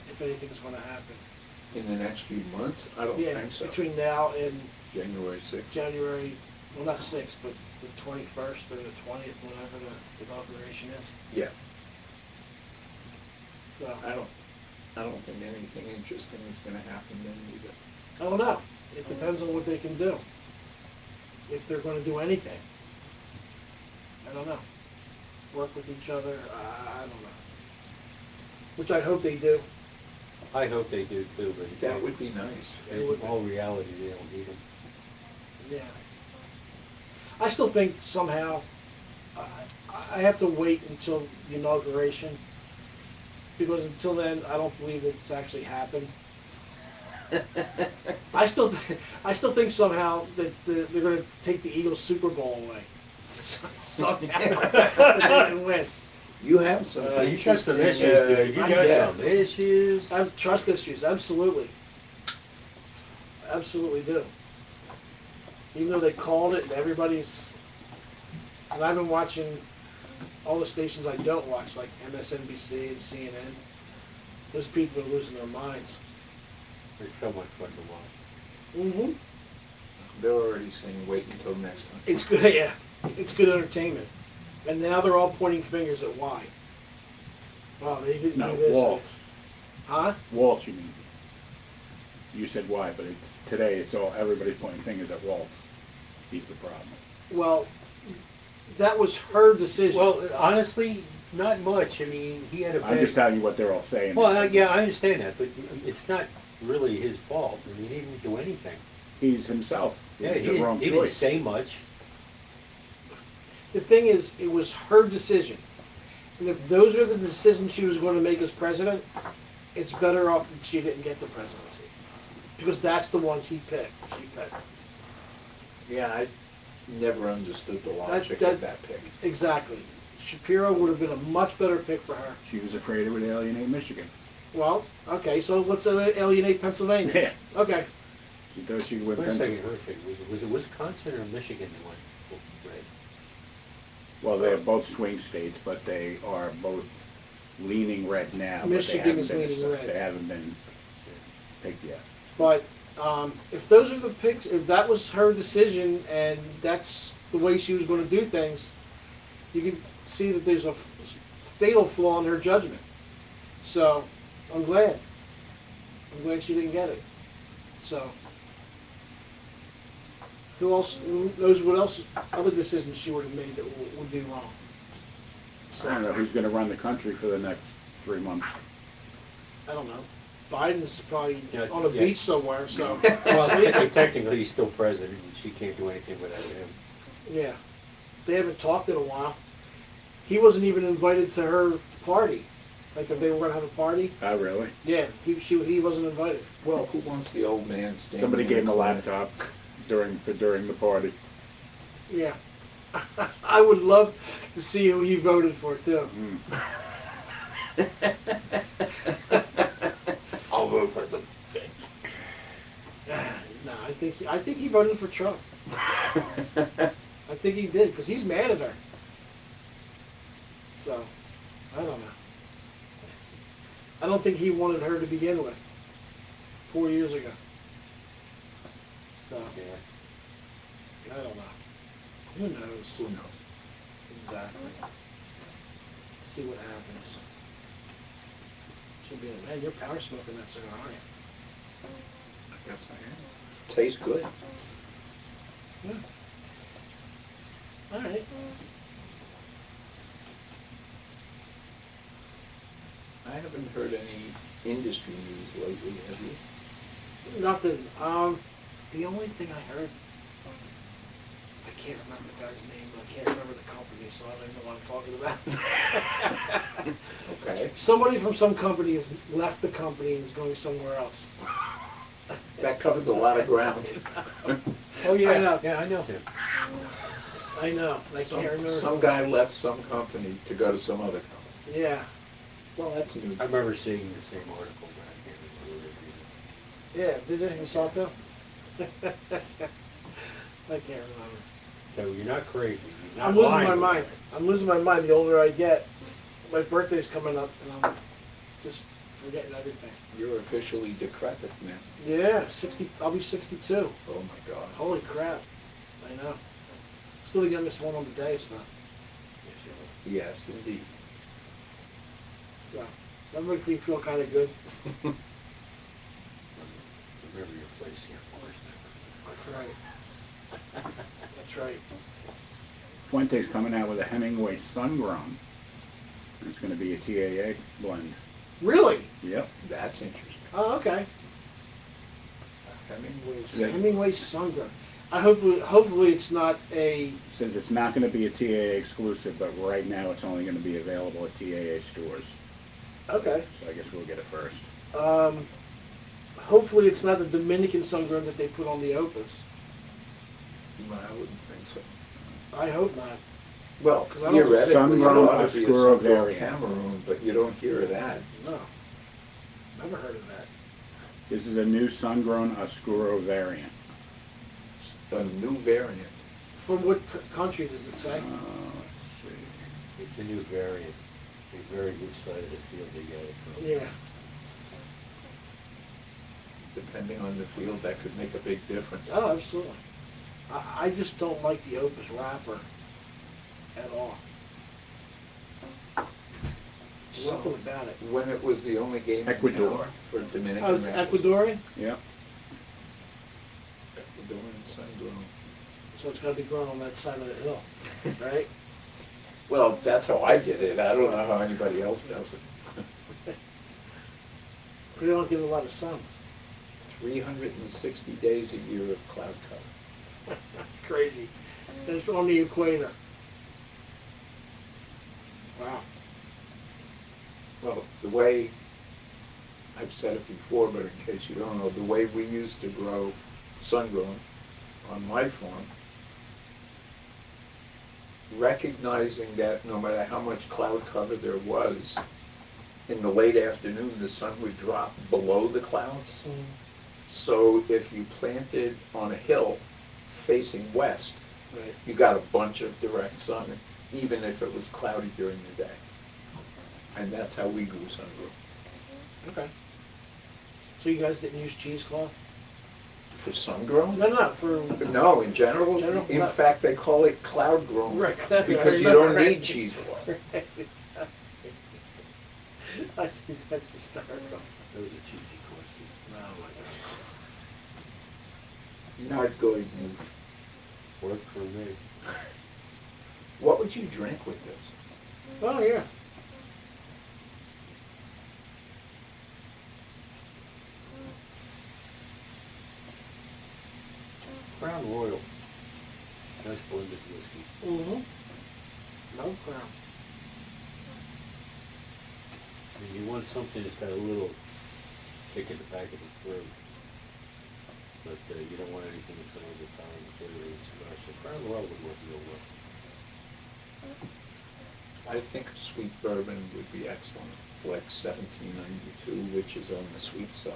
Speaker 1: If anything's going to happen.
Speaker 2: In the next few months? I don't
Speaker 1: Yeah,
Speaker 2: think so.
Speaker 1: between now and
Speaker 2: January 6th.
Speaker 1: January, well not 6th, but the 21st or the 20th, whenever the inauguration is.
Speaker 2: Yeah.
Speaker 1: So,
Speaker 2: I don't think anything interesting is going to happen then either.
Speaker 1: I don't know. It depends on what they can do. If they're gonna do anything. I don't know. Work with each other, I don't know. Which I hope they do.
Speaker 4: I hope they do too, but
Speaker 2: That would be nice.
Speaker 4: in all reality, they don't need them.
Speaker 1: Yeah. I still think somehow, I have to wait until the inauguration, because until then, I don't believe that it's actually happened. I still think somehow that they're going to take the Eagles Super Bowl away. Somehow. They can win.
Speaker 2: You have some.
Speaker 4: You got some
Speaker 2: interesting,
Speaker 4: issues, dude. You
Speaker 1: I
Speaker 4: got
Speaker 1: do.
Speaker 4: some issues.
Speaker 1: I have trust issues, absolutely. Absolutely do. Even though they called it and everybody's, and I've been watching all the stations I don't watch, like MSNBC and CNN, those people are losing their minds.
Speaker 4: They're so much fun to watch.
Speaker 1: Mm-hmm.
Speaker 2: They're already saying wait until next time.
Speaker 1: It's good, yeah. It's good entertainment. And now they're all pointing fingers at why. Oh, they didn't
Speaker 3: No,
Speaker 1: do this.
Speaker 3: Waltz.
Speaker 1: Huh?
Speaker 3: Waltz, you mean? You said why, but today it's all everybody's pointing fingers at Waltz. He's the problem.
Speaker 1: Well, that was her decision.
Speaker 4: Well, honestly, not much. I mean, he had a
Speaker 3: I'm just
Speaker 4: bad...
Speaker 3: telling you what they're all saying.
Speaker 4: Well, yeah, I understand that, but it's not really his fault. I mean, he didn't do anything.
Speaker 3: He's himself.
Speaker 4: Yeah,
Speaker 3: It's
Speaker 4: he
Speaker 3: the wrong
Speaker 4: didn't
Speaker 3: choice.
Speaker 4: say much.
Speaker 1: The thing is, it was her decision. And if those are the decisions she was going to make as president, it's better off that she didn't get the presidency. Because that's the one she picked.
Speaker 2: Yeah, I never understood the logic
Speaker 1: that-
Speaker 2: of that pick.
Speaker 1: Exactly. Shapiro would have been a much better pick for her.
Speaker 3: She was afraid it would alienate Michigan.
Speaker 1: Well, okay, so let's alienate Pennsylvania.
Speaker 3: Yeah.
Speaker 1: Okay.
Speaker 3: She thought she would.
Speaker 4: Wait a second. Was it Wisconsin or Michigan that went red?
Speaker 3: Well, they're both swing states, but they are both leaning red now.
Speaker 1: Michigan
Speaker 3: but
Speaker 1: is
Speaker 3: they haven't been,
Speaker 1: leaning red.
Speaker 3: They haven't been picked yet.
Speaker 1: But if those are the picks, if that was her decision and that's the way she was going to do things, you can see that there's a fatal flaw in her judgment. So I'm glad. I'm glad she didn't get it. So who knows what else, other decisions she would have made that would be wrong.
Speaker 3: I don't know who's going to run the country for the next 3 months.
Speaker 1: I don't know. Biden's probably
Speaker 4: Yeah,
Speaker 1: on a
Speaker 4: yeah.
Speaker 1: beach somewhere, so.
Speaker 4: Well, technically, he's still president, and she can't do anything without him.
Speaker 1: Yeah. They haven't talked in a while. He wasn't even invited to her party. Like if they were going to have a party.
Speaker 3: Oh, really?
Speaker 1: Yeah, he wasn't invited.
Speaker 2: Well, who wants the old man standing?
Speaker 3: Somebody
Speaker 2: in
Speaker 3: gave him
Speaker 2: the
Speaker 3: a
Speaker 2: corner?
Speaker 3: laptop during the party.
Speaker 1: Yeah. I would love to see who he voted for too.
Speaker 3: I'll vote for the thing.
Speaker 1: No, I think he voted for Trump. I think he did because he's mad at her. So, I don't know. I don't think he wanted her to begin with 4 years ago. So,
Speaker 4: Yeah.
Speaker 1: I don't know. Who knows?
Speaker 2: Who knows?
Speaker 1: Exactly. See what happens. Should be like, man, you're power smoking that cigar, aren't you?
Speaker 2: I guess I am. Tastes good.
Speaker 1: Yeah. All right.
Speaker 2: I haven't heard any industry news lately, have you?
Speaker 1: Nothing. The only thing I heard, I can't remember the guy's name, but I can't remember the company, so I don't even know what I'm talking about.
Speaker 2: Okay.
Speaker 1: Somebody from some company has left the company and is going somewhere else.
Speaker 2: That covers a lot of ground.
Speaker 4: Oh, yeah.
Speaker 1: I know.
Speaker 4: Yeah, I know him.
Speaker 1: I know. I can't remember.
Speaker 2: Some guy left some company to go to some other company.
Speaker 1: Yeah.
Speaker 2: Well, that's new.
Speaker 4: I remember seeing the same article, but I can't remember it.
Speaker 1: Yeah. Did you saw it too? I can't remember.
Speaker 4: So you're not crazy. You're not
Speaker 1: I'm losing
Speaker 4: lying
Speaker 1: my
Speaker 4: to
Speaker 1: mind.
Speaker 4: me.
Speaker 1: I'm losing my mind the older I get. My birthday's coming up and I'm just forgetting everything.
Speaker 2: You're officially decrepit now.
Speaker 1: Yeah, 60. I'll be 62.
Speaker 2: Oh my God.
Speaker 1: Holy crap! I know. Still the youngest one on the day, so
Speaker 2: Yes, indeed.
Speaker 1: yeah. That makes me feel kind of good.
Speaker 4: remember your place here, Morris.
Speaker 1: That's right. That's right.
Speaker 3: Fuente's coming out with a Hemingway Sun-Grown. It's going to be a TAA blend.
Speaker 1: Really?
Speaker 3: Yep.
Speaker 2: That's interesting.
Speaker 1: Oh, okay.
Speaker 2: Hemingway's.
Speaker 3: Yeah.
Speaker 1: Hemingway Sungrown. Hopefully it's not a.
Speaker 3: Says it's not going to be a TAA exclusive, but right now it's only going to be available at TAA stores.
Speaker 1: Okay.
Speaker 3: So I guess we'll get it first.
Speaker 1: Hopefully it's not the Dominican Sungrown that they put on the Opus.
Speaker 2: No, I wouldn't think so.
Speaker 1: I hope not.
Speaker 2: Well,
Speaker 1: 'Cause I don't-
Speaker 2: theoretically, it
Speaker 3: Sun-grown
Speaker 2: ought to be a
Speaker 3: Oscuro
Speaker 2: sun-grown
Speaker 3: variant.
Speaker 2: Cameroon, but you don't hear of that.
Speaker 1: No. Never heard of that.
Speaker 3: This is a new sun-grown Oscuro variant.
Speaker 2: A new variant.
Speaker 1: From what country does it say?
Speaker 3: Let's see.
Speaker 4: It's a new variant. A very good side of the field they got it from.
Speaker 1: Yeah.
Speaker 2: Depending on the field, that could make a big difference.
Speaker 1: Oh, absolutely. I just don't like the Opus wrapper at all. Something about it.
Speaker 2: When it was the only game in
Speaker 3: Ecuador.
Speaker 2: town for Dominican
Speaker 1: Oh, it's
Speaker 2: rappers.
Speaker 1: Ecuadorian?
Speaker 3: Yep.
Speaker 2: Ecuadorian sun-grown.
Speaker 1: So it's gotta be grown on that side of the hill, right?
Speaker 2: Well, that's how I did it. I don't know how anybody else does it.
Speaker 1: We don't get a lot of sun.
Speaker 2: 360 days a year of cloud cover.
Speaker 1: That's crazy. And it's on the equator. Wow.
Speaker 2: Well, the way, I've said it before, but in case you don't know, the way we used to grow sun-grown on my farm, recognizing that no matter how much cloud cover there was, in the late afternoon, the sun would drop below the clouds. So if you planted on a hill facing west,
Speaker 1: Right.
Speaker 2: you got a bunch of direct sun, even if it was cloudy during the day. And that's how we grew sun-grown.
Speaker 1: Okay. So you guys didn't use cheesecloth?
Speaker 2: For sun-grown?
Speaker 1: No, for.
Speaker 2: No, in general,
Speaker 1: General,
Speaker 2: in
Speaker 1: no.
Speaker 2: fact, they call it cloud-grown.
Speaker 1: Right.
Speaker 2: Because you don't need cheesecloth.
Speaker 1: Right. I think that's hysterical.
Speaker 4: That was a cheesy question.
Speaker 1: No,
Speaker 2: Not good.
Speaker 4: Worked for me.
Speaker 2: What would you drink with this?
Speaker 1: oh yeah.
Speaker 4: Crown Royal. Nice blended whiskey.
Speaker 1: Mm-hmm. No crown.
Speaker 4: I mean, you want something that's got a little kick in the back of the throat. But you don't want anything that's going to overpower the flavor of the cigar. So Crown Royal would work real well.
Speaker 2: I think sweet bourbon would be excellent, like 1792, which is on the sweet side.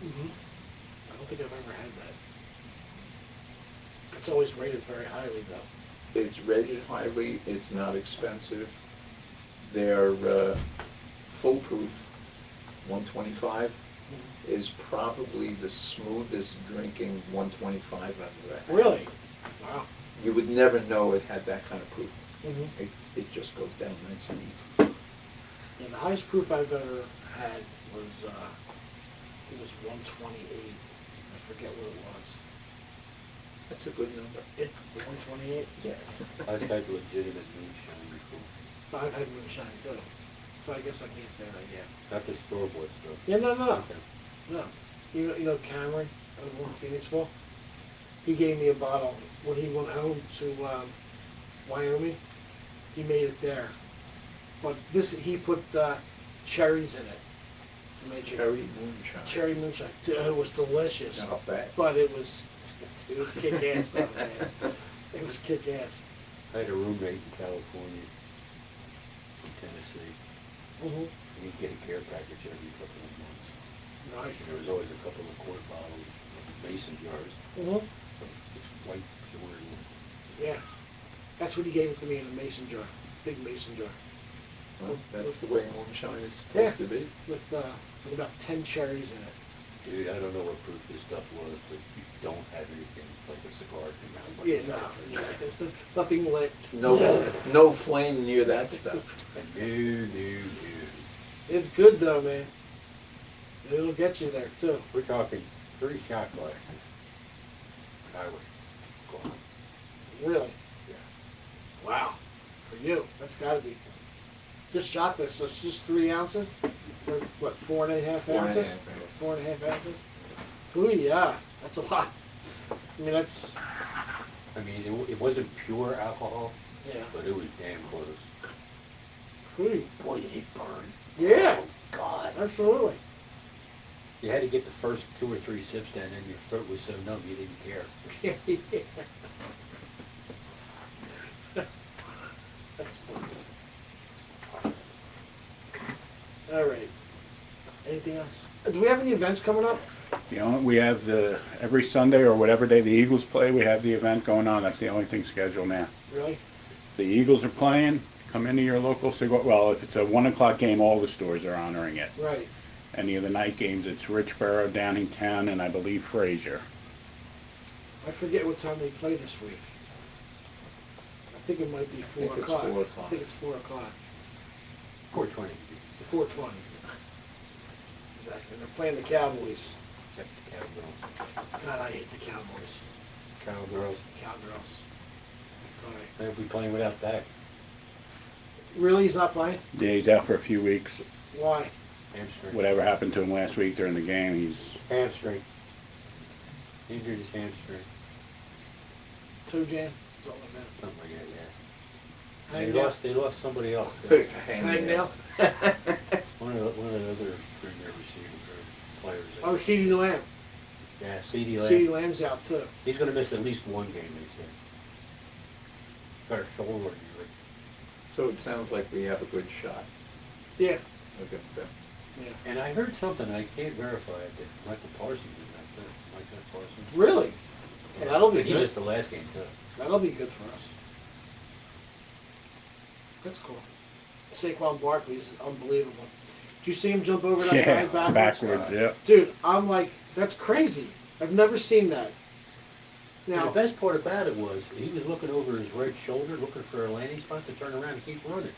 Speaker 1: Mm-hmm. I don't think I've ever had that. It's always rated very highly though.
Speaker 2: It's rated highly, it's not expensive. They're foolproof. 125 is probably the smoothest drinking 125 I've ever had.
Speaker 1: Really? Wow.
Speaker 2: You would never know it had that kind of proof.
Speaker 1: Mm-hmm.
Speaker 2: It just goes down nice and easy.
Speaker 1: Yeah, the highest proof I've ever had was it was 128. I forget what it was.
Speaker 2: That's a good number.
Speaker 1: 128.
Speaker 2: Yeah.
Speaker 4: I've had legitimate moonshine before.
Speaker 1: But I've had moonshine too, so I guess I can't say that yet.
Speaker 4: Not the store-bought stuff.
Speaker 1: Yeah, no.
Speaker 4: Okay.
Speaker 1: No. You know Cameron over in Phoenixville? He gave me a bottle when he went home to Wyoming. He made it there. But this, he put cherries in it to make
Speaker 2: Cherry moonshine.
Speaker 1: cherry moonshine. It was delicious.
Speaker 2: Not bad.
Speaker 1: But it was kick-ass, though, man. It was kick-ass.
Speaker 4: I had a roommate in California, from Tennessee.
Speaker 1: Mm-hmm.
Speaker 4: And he'd get a care package every couple of months.
Speaker 1: Nice.
Speaker 4: And there was always a couple of quart bottles of mason jars.
Speaker 1: Mm-hmm.
Speaker 4: Just white, pure.
Speaker 1: Yeah. That's what he gave it to me in a mason jar. Big mason jar.
Speaker 2: Well, that's the way moonshine is supposed to be.
Speaker 1: With about 10 cherries in it.
Speaker 4: Dude, I don't know what proof this stuff was, but you don't have anything like a cigar in your mouth.
Speaker 1: Yeah, no. There's nothing lit.
Speaker 2: No flame near that stuff.
Speaker 1: It's good though, man. It'll get you there too.
Speaker 4: We're talking 3 shot glasses. I was gone.
Speaker 1: Really?
Speaker 4: Yeah.
Speaker 1: Wow. For you, that's gotta be. Just shot this, so it's just 3 ounces? Or what, 4.5
Speaker 2: 4.5
Speaker 1: ounces?
Speaker 2: ounces.
Speaker 1: 4.5 ounces? Ooh, yeah, that's a lot. I mean, that's,
Speaker 4: I mean, it wasn't pure alcohol,
Speaker 1: yeah.
Speaker 4: but it was damn close.
Speaker 1: Ooh,
Speaker 4: Boy, did it burn.
Speaker 1: yeah,
Speaker 4: Oh, God.
Speaker 1: absolutely.
Speaker 4: You had to get the first 2 or 3 sips down, and your throat was so numb you didn't care.
Speaker 1: That's funny. All right. Anything else? Do we have any events coming up?
Speaker 3: You know, we have every Sunday or whatever day the Eagles play, we have the event going on. That's the only thing scheduled now.
Speaker 1: Really?
Speaker 3: The Eagles are playing. Come into your local cigar. Well, if it's a 1 o'clock game, all the stores are honoring it.
Speaker 1: Right.
Speaker 3: Any of the night games, it's Richboro, Downingtown, and I believe Fraser.
Speaker 1: I forget what time they play this week. I think it might be 4
Speaker 2: think it's
Speaker 1: o'clock.
Speaker 2: 4 o'clock.
Speaker 1: I think it's 4 o'clock.
Speaker 4: 420.
Speaker 1: 4:20. Exactly. They're playing the Cowboys.
Speaker 4: Except the Cowgirls.
Speaker 1: God, I hate the Cowboys.
Speaker 4: Cowgirls.
Speaker 1: Cowgirls. Sorry.
Speaker 4: They'll be playing without Dak.
Speaker 1: Really? He's not playing?
Speaker 3: Yeah, he's out for a few weeks.
Speaker 1: Why?
Speaker 4: Hamstring.
Speaker 3: Whatever happened to him last week during the game, he's
Speaker 4: Hamstring. Injured his hamstring.
Speaker 1: Toe jam? Something like that.
Speaker 4: Something like that, yeah.
Speaker 1: Hangnail?
Speaker 4: They lost somebody else. Too.
Speaker 1: Hangnail?
Speaker 4: one of the other premier receivers or players.
Speaker 1: Oh, CeeDee Lamb.
Speaker 4: Yeah, CeeDee Lamb.
Speaker 1: CeeDee Lamb's out too.
Speaker 4: He's going to miss at least 1 game, they said. Got a shoulder injury.
Speaker 2: So it sounds like we have a good shot
Speaker 1: Yeah.
Speaker 2: against them.
Speaker 1: Yeah.
Speaker 4: And I heard something, I can't verify it, that Michael Parsons is not good. Michael Parsons.
Speaker 1: Really? Well, that'll be
Speaker 4: But he
Speaker 1: good.
Speaker 4: missed the last game, too.
Speaker 1: That'll be good for us. That's cool. Saquon Barkley's unbelievable. Did you see him jump over that guy
Speaker 3: yeah,
Speaker 1: backwards?
Speaker 3: yeah.
Speaker 1: Dude, I'm like, that's crazy. I've never seen that.
Speaker 4: And
Speaker 1: Now,
Speaker 4: the best part about it was, he was looking over his right shoulder, looking for a landing spot to turn around and keep running.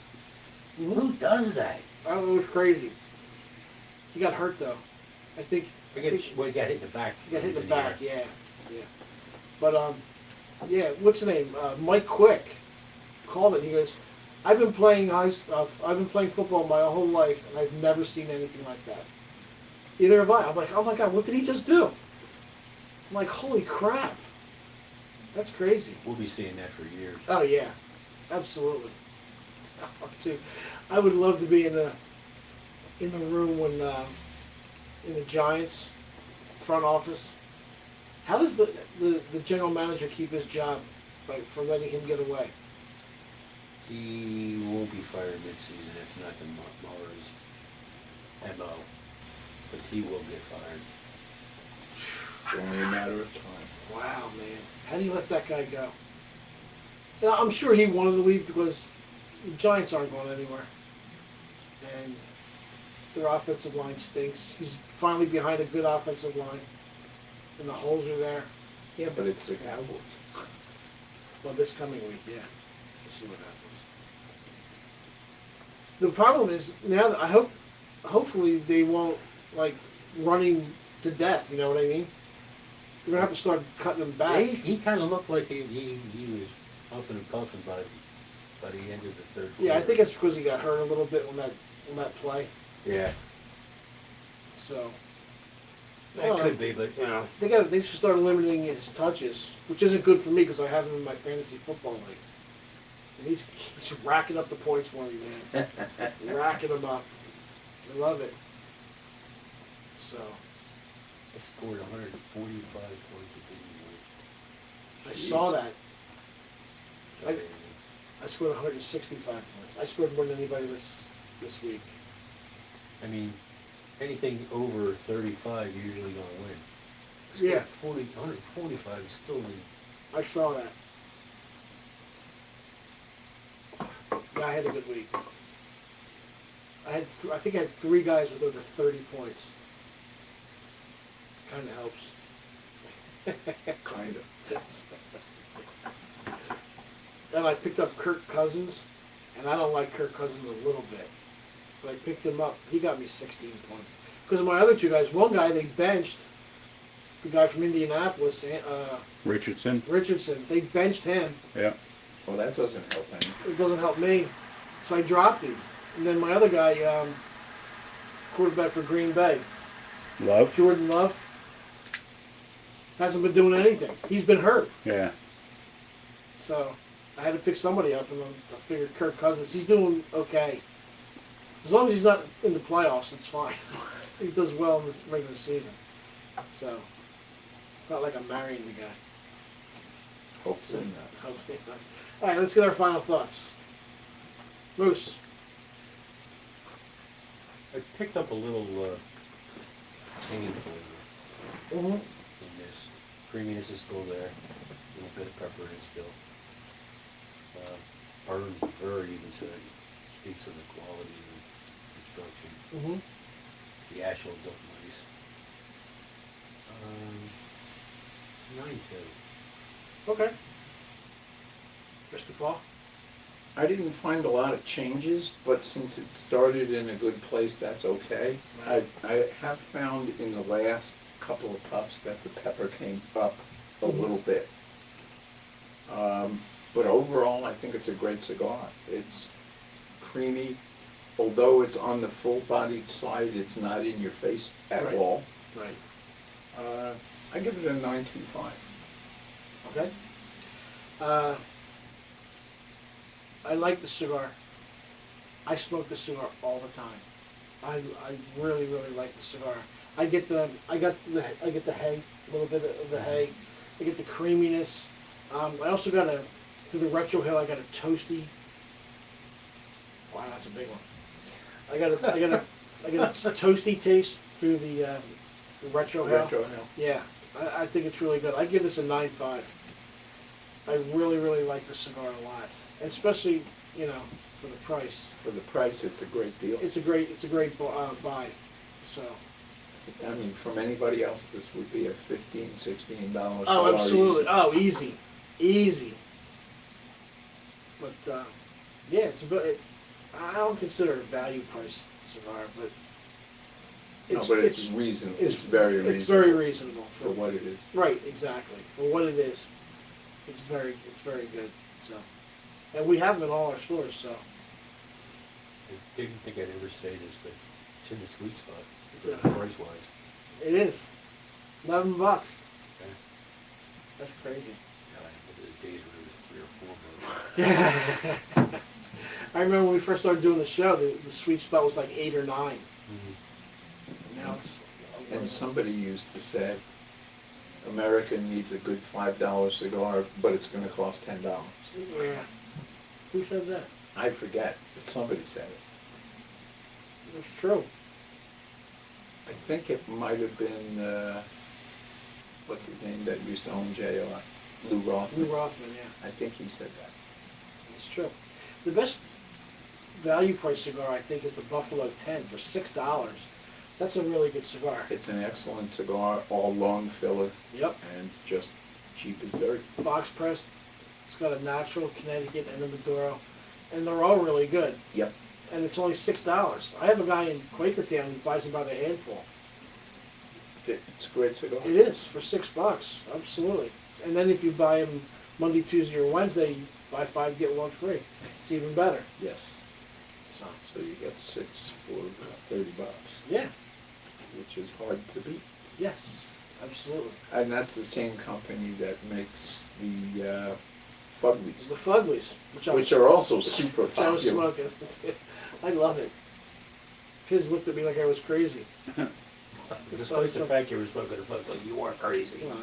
Speaker 4: Who does that?
Speaker 1: it was crazy. He got hurt though. I think
Speaker 4: Well, he got hit in the back.
Speaker 1: he got hit in the
Speaker 4: He was
Speaker 1: back.
Speaker 4: air.
Speaker 1: Yeah, yeah. But yeah. What's the name? Mike Quick called it. He goes, I've been playing football my whole life, and I've never seen anything like that. Either have I. I'm like, oh my god, what did he just do? I'm like, holy crap. That's crazy.
Speaker 4: We'll be seeing that for years.
Speaker 1: Oh yeah, absolutely. Dude, I would love to be in the room when in the Giants front office. How does the general manager keep his job, like, for letting him get away?
Speaker 4: He won't be fired mid-season. That's not the Mauer's MO. But he will get fired.
Speaker 2: It's only a matter of time.
Speaker 1: Wow, man, how do you let that guy go? Now, I'm sure he wanted to leave because the Giants aren't going anywhere, and their offensive line stinks. He's finally behind a good offensive line, and the holes are there.
Speaker 2: Yeah, but it's the Cowboys.
Speaker 1: Well, this coming week, yeah. We'll see what happens. The problem is now that hopefully they won't, like, running to death. You know what I mean? They're gonna have to start cutting them back.
Speaker 4: He kind of looked like he was huffing and puffing by the end of the third quarter.
Speaker 1: Yeah, I think it's because he got hurt a little bit on that play.
Speaker 4: Yeah,
Speaker 1: So
Speaker 4: that could be, but you know.
Speaker 1: they should start limiting his touches, which isn't good for me because I have him in my fantasy football league. And he's racking up the points for me, man. Racking them up. I love it. So
Speaker 4: I scored 145 points at the
Speaker 1: I saw that. I scored 165 points. I scored more than anybody this week.
Speaker 4: I mean, anything over 35, you're usually going to win. I
Speaker 1: Yeah.
Speaker 4: scored 145 is still in.
Speaker 1: I saw that. Yeah, I had a good week. I think I had 3 guys with over 30 points. Kind of helps.
Speaker 2: Kind of.
Speaker 1: And I picked up Kirk Cousins, and I don't like Kirk Cousins a little bit. But I picked him up. He got me 16 points. Because of my other 2 guys, one guy they benched, the guy from Indianapolis,
Speaker 3: Richardson.
Speaker 1: Richardson. They benched him.
Speaker 3: Yeah.
Speaker 2: Well, that doesn't help any.
Speaker 1: It doesn't help me, so I dropped him. And then my other guy, quarterback for Green Bay,
Speaker 3: Love.
Speaker 1: Jordan Love, hasn't been doing anything. He's been hurt.
Speaker 3: Yeah.
Speaker 1: So I had to pick somebody up, and I figured Kirk Cousins. He's doing okay. As long as he's not in the playoffs, it's fine. He does well in the regular season. So it's not like I'm marrying the guy.
Speaker 2: Hopefully not.
Speaker 1: Hopefully not. All right, let's get our final thoughts. Moose.
Speaker 4: I picked up a little tangy flavor
Speaker 1: Mm-hmm.
Speaker 4: in this. Creaminess is still there. A little bit of pepper is still. Burns very even, so it speaks of the quality and construction.
Speaker 1: Mm-hmm.
Speaker 4: The ash holds up nice. 9-2.
Speaker 1: Okay. Mr. Paul.
Speaker 2: I didn't find a lot of changes, but since it started in a good place, that's okay.
Speaker 1: Right.
Speaker 2: I have found in the last couple of puffs that the pepper came up a
Speaker 1: Mhm.
Speaker 2: little bit. But overall, I think it's a great cigar. It's creamy. Although it's on the full-bodied side, it's not in your face at
Speaker 1: Right.
Speaker 2: all.
Speaker 1: Right.
Speaker 2: I give it a 9.25.
Speaker 1: Okay. I like the cigar. I smoke the cigar all the time. I really like the cigar. I get the hay, a little bit of the hay. I get the creaminess. I also got through the retro hill. I got a toasty. Wow, that's a big one. I got a toasty taste through the retro hill.
Speaker 2: Retro Hill.
Speaker 1: Yeah, I think it's really good. I give this a 9.5. I really like the cigar a lot, and especially for the price.
Speaker 2: For the price, it's a great deal.
Speaker 1: It's a great buy. So.
Speaker 2: I mean, from anybody else, this would be a $15, $16
Speaker 1: Oh,
Speaker 2: cigar
Speaker 1: absolutely.
Speaker 2: easy.
Speaker 1: Oh, easy. But yeah, I don't consider it a value price cigar, but
Speaker 2: It's reasonable. It's very reasonable.
Speaker 1: It's very reasonable
Speaker 2: for what it is.
Speaker 1: Right, exactly. For what it is, it's very good. So, and we have them in all our stores. So,
Speaker 4: I didn't think I'd ever say this, but it's in the sweet spot,
Speaker 1: Yeah.
Speaker 4: price wise.
Speaker 1: it is $11.
Speaker 4: Okay.
Speaker 1: That's crazy.
Speaker 4: God, I remember the days when it was $3 or $4.
Speaker 1: I remember when we first started doing the show, the sweet spot was like 8 or 9. Now it's.
Speaker 2: And somebody used to say, America needs a good $5 cigar, but it's going to cost $10.
Speaker 1: Yeah. Who said that?
Speaker 2: I forget, but somebody said it.
Speaker 1: It's true.
Speaker 2: I think it might have been, what's his name that used to own JR? Lou Rothman.
Speaker 1: Lou Rothman, yeah.
Speaker 2: I think he said that.
Speaker 1: It's true. The best value price cigar, I think, is the Buffalo 10 for $6. That's a really good cigar.
Speaker 2: It's an excellent cigar, all long filler,
Speaker 1: Yep.
Speaker 2: and just cheap as dirt.
Speaker 1: Box pressed. It's got a natural Connecticut and a Maduro. And they're all really good.
Speaker 2: Yep.
Speaker 1: And it's only $6. I have a guy in Quakertown who buys them by the handful.
Speaker 2: It's a great cigar.
Speaker 1: It is, for $6. Absolutely. And then if you buy them Monday, Tuesday, or Wednesday, you buy 5, get 1 free. It's even better.
Speaker 2: Yes. So you get 6 for $30,
Speaker 1: Yeah.
Speaker 2: which is hard to beat.
Speaker 1: Yes. Absolutely.
Speaker 2: And that's the same company that makes the Fugleys,
Speaker 1: The Fugleys,
Speaker 2: which are also super
Speaker 1: which I was
Speaker 2: popular.
Speaker 1: smoking. I love it. Kids looked at me like I was crazy.
Speaker 4: Despite the fact you were smoking a fuck, like you are crazy.
Speaker 1: Oh,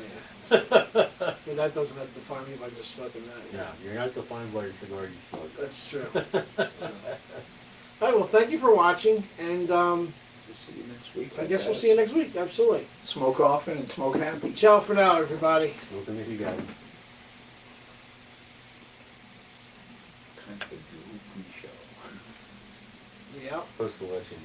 Speaker 1: yeah. But that doesn't have to define me by just smoking that.
Speaker 4: No, you're not defined by your cigar you smoke.
Speaker 1: That's true. So. All right, well, thank you for watching, and
Speaker 2: We'll see you next week.
Speaker 1: I guess we'll see you next week. Absolutely.
Speaker 2: Smoke often and smoke happy.
Speaker 1: Ciao for now, everybody.
Speaker 4: Smoke them if you got them.
Speaker 2: Kind of a droopy show.
Speaker 1: Yeah.
Speaker 4: Post-election.